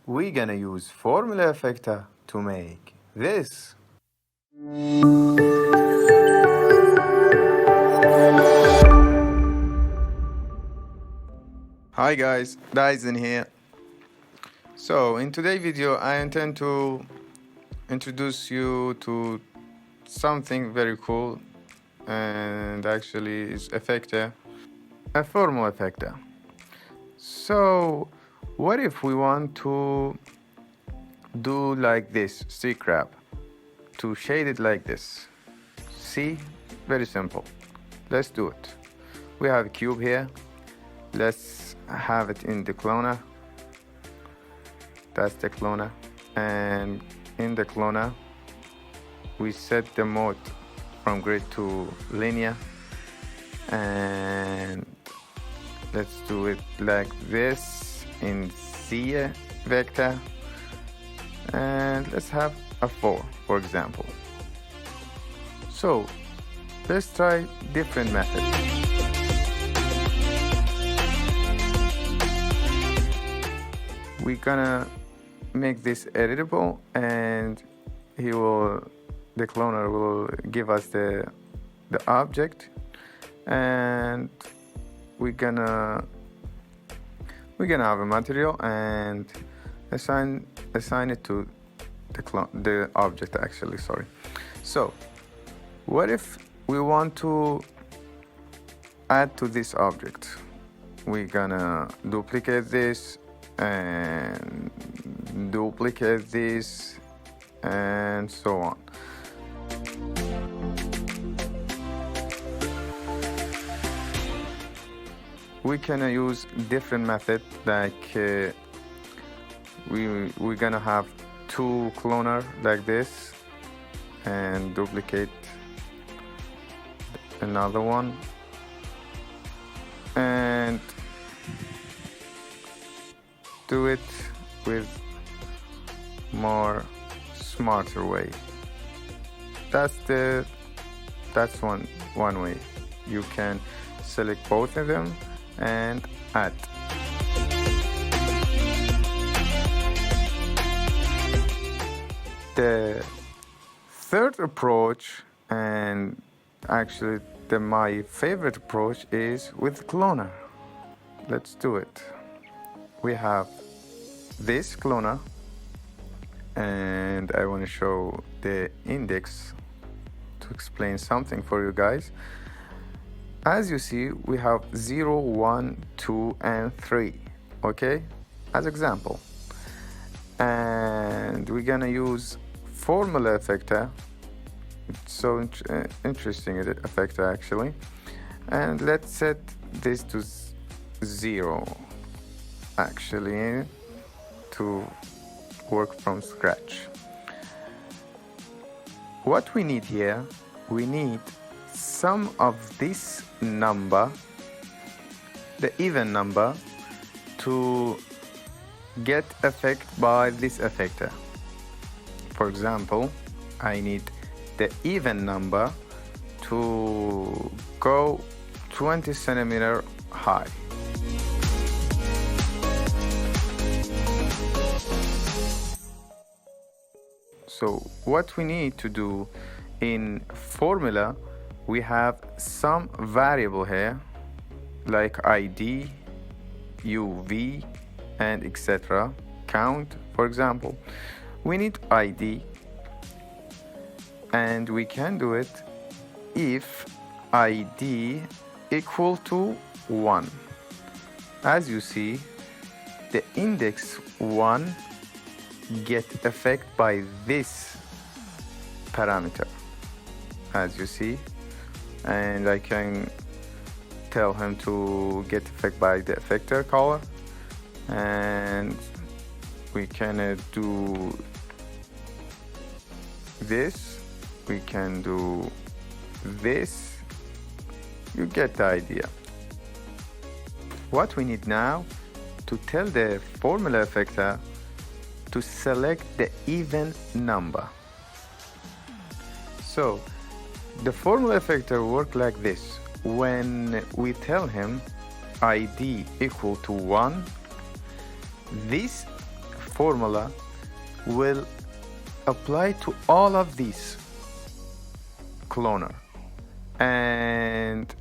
we're gonna use Formula Effector to make this. Hi guys, Dyson here. So in today's video I intend to introduce you to something very cool, and actually it's Effector, a formal Effector. So what if we want to do like this stick wrap, to shade it like this? See, very simple. Let's do it. We have a cube here. Let's have it in the cloner. That's the cloner, and in the cloner we set the mode from grid to linear, and let's do it like this in Z vector, and let's have a 4 for example. So let's try different methods. We're gonna make this editable, and the cloner will give us the object, and we're gonna have a material and assign it to the object actually, sorry. So what if we want to add to this object? We're gonna duplicate this and duplicate this and so on. We can use different methods, like we're gonna have 2 cloner like this and duplicate another one, and do it with more smarter way. That's one way. You can select both of them and add. The third approach, and actually my favorite approach, is with cloner. Let's do it. We have this cloner, and I want to show the index to explain something for you guys. As you see, we have 0, 1, 2, and 3, okay, as example. And we're gonna use Formula Effector. It's so interesting Effector actually. And let's set this to 0 actually, to work from scratch. What we need here, we need some of this number, the even number, to get effect by this effector. For example, I need the even number to go 20 centimeter high. So what we need to do in formula, we have some variable here like ID, UV, and etc. count. For example, we need ID, and we can do it if ID equal to 1. As you see, the index 1 get effect by this parameter, as you see, and I can tell him to get effect by the effector color, and we can do this, we can do this. You get the idea. What we need now to tell the formula effector to select the even number. So the formula effector work like this. When we tell him ID equal to 1, this formula will apply to all of these cloner, and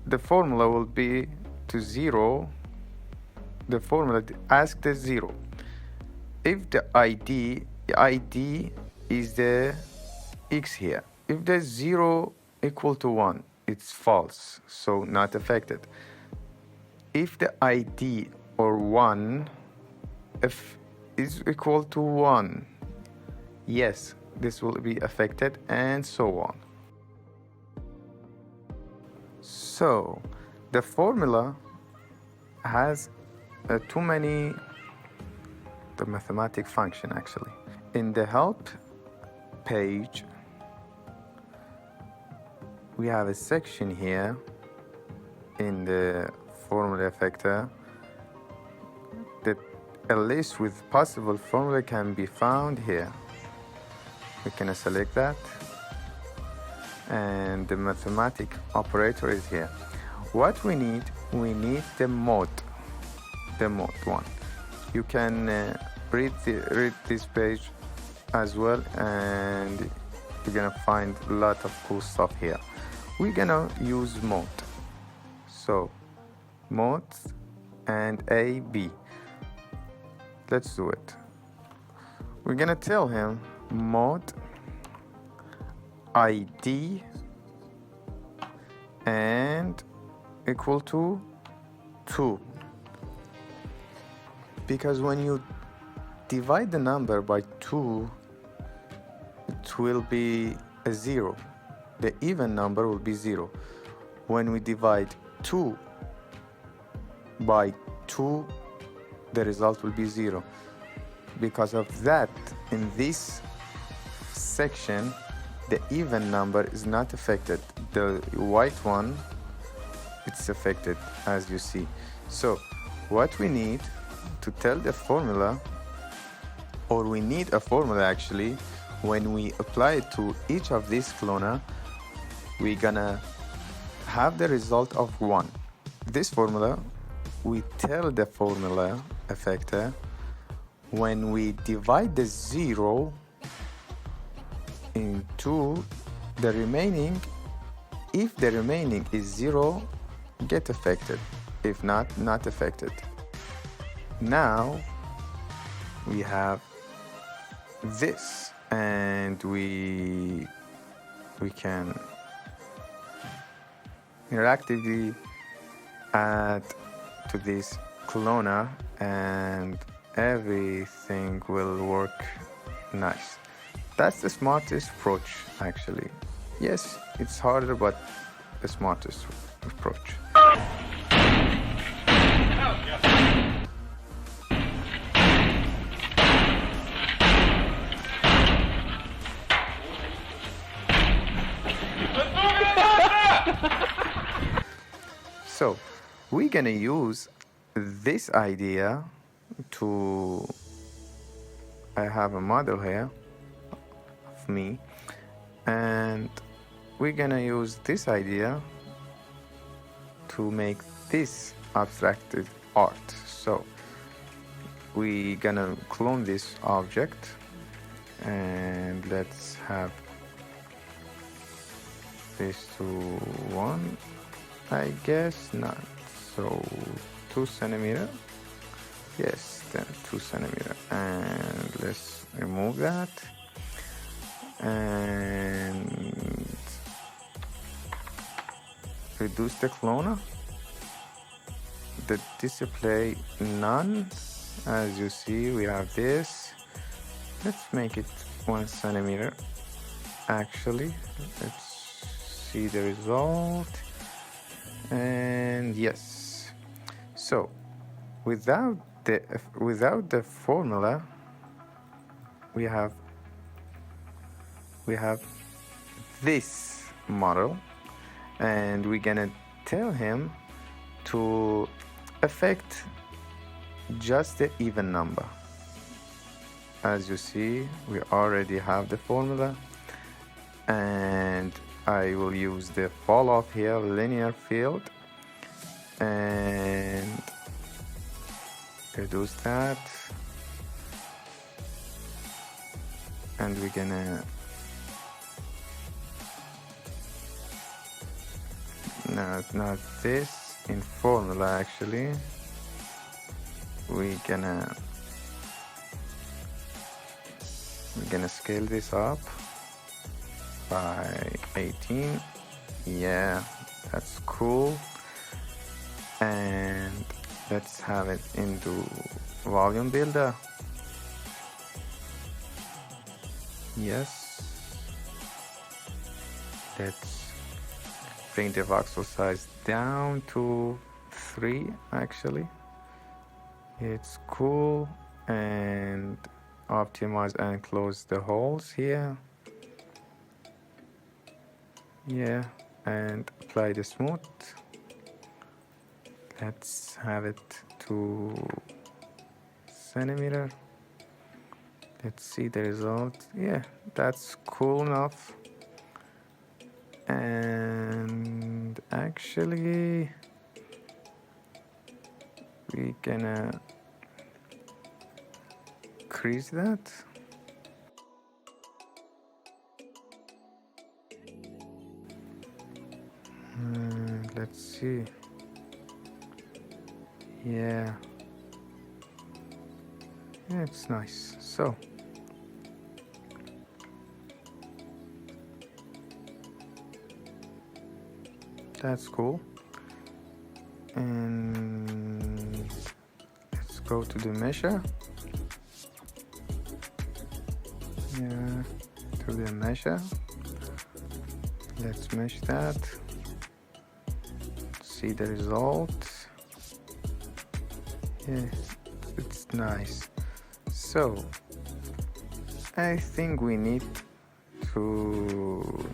the formula will be to 0. The formula asks the 0 if the ID is the x here. If the 0 equal to 1, it's false, so not affected. If the ID or 1 if is equal to 1, yes, this will be affected, and so on. So the formula has too many the mathematic function actually. In the help page we have a section here in the formula effector that a list with possible formula can be found here. We can select that, and the mathematic operator is here. What we need the mode one. You can read this page as well, and you're gonna find a lot of cool stuff here. We're gonna use mode, so mode and AB. Let's do it. We're gonna tell him mode ID and equal to 2, because when you divide the number by 2 it will be a 0. The even number will be 0. When we divide 2 by 2, the result will be 0. Because of that, in this section the even number is not affected. The white one, it's affected, as you see. So what we need to tell the formula, or we need a formula actually, when we apply it to each of these cloner, we're gonna have the result of 1. This formula, we tell the formula effector when we divide the 0 into the remaining, if the remaining is 0, get affected. If not, not affected. Now we have this, and we can interactively add to this cloner, and everything will work nice. That's the smartest approach actually. Yes, it's harder, but the smartest approach. So we're gonna use this idea to, I have a model here of me, and we're gonna use this idea to make this abstracted art. So we're gonna clone this object, and let's have this to 1, I guess not, so 2 centimeter, yes, then 2 centimeter, and let's remove that, and reduce the cloner, the display none. As you see, we have this. Let's make it 1 centimeter actually. Let's see the result, and yes. So without the formula, we have this model, and we're gonna tell him to affect just the even number. As you see, we already have the formula, and I will use the fall off here linear field and reduce that, and we're gonna not this in formula. Actually, we're gonna scale this up by 18. Yeah, that's cool. And let's have it into volume builder. Yes, let's bring the voxel size down to 3. Actually, it's cool. And optimize and close the holes here. Yeah, and apply the smooth. Let's have it to centimeter. Let's see the result. Yeah, that's cool enough. And actually, we're gonna increase that. Let's see. Yeah, it's nice. So that's cool. And let's go to the measure. Yeah, to the measure. Let's mesh that. See the result. Yeah, it's nice. So I think we need to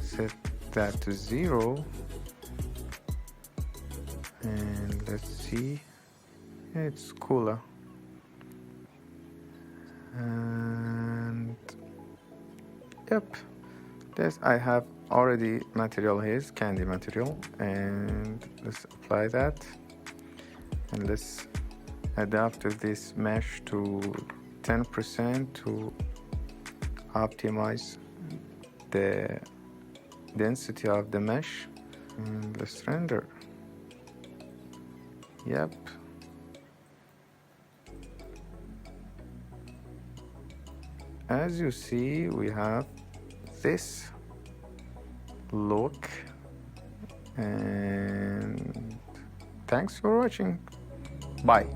set that to 0. And let's see. It's cooler. And yep, this I have already material here, candy material, and let's apply that. And let's adapt this mesh to 10% to optimize the density of the mesh. And let's render. Yep. As you see, we have this look, and thanks for watching. Bye.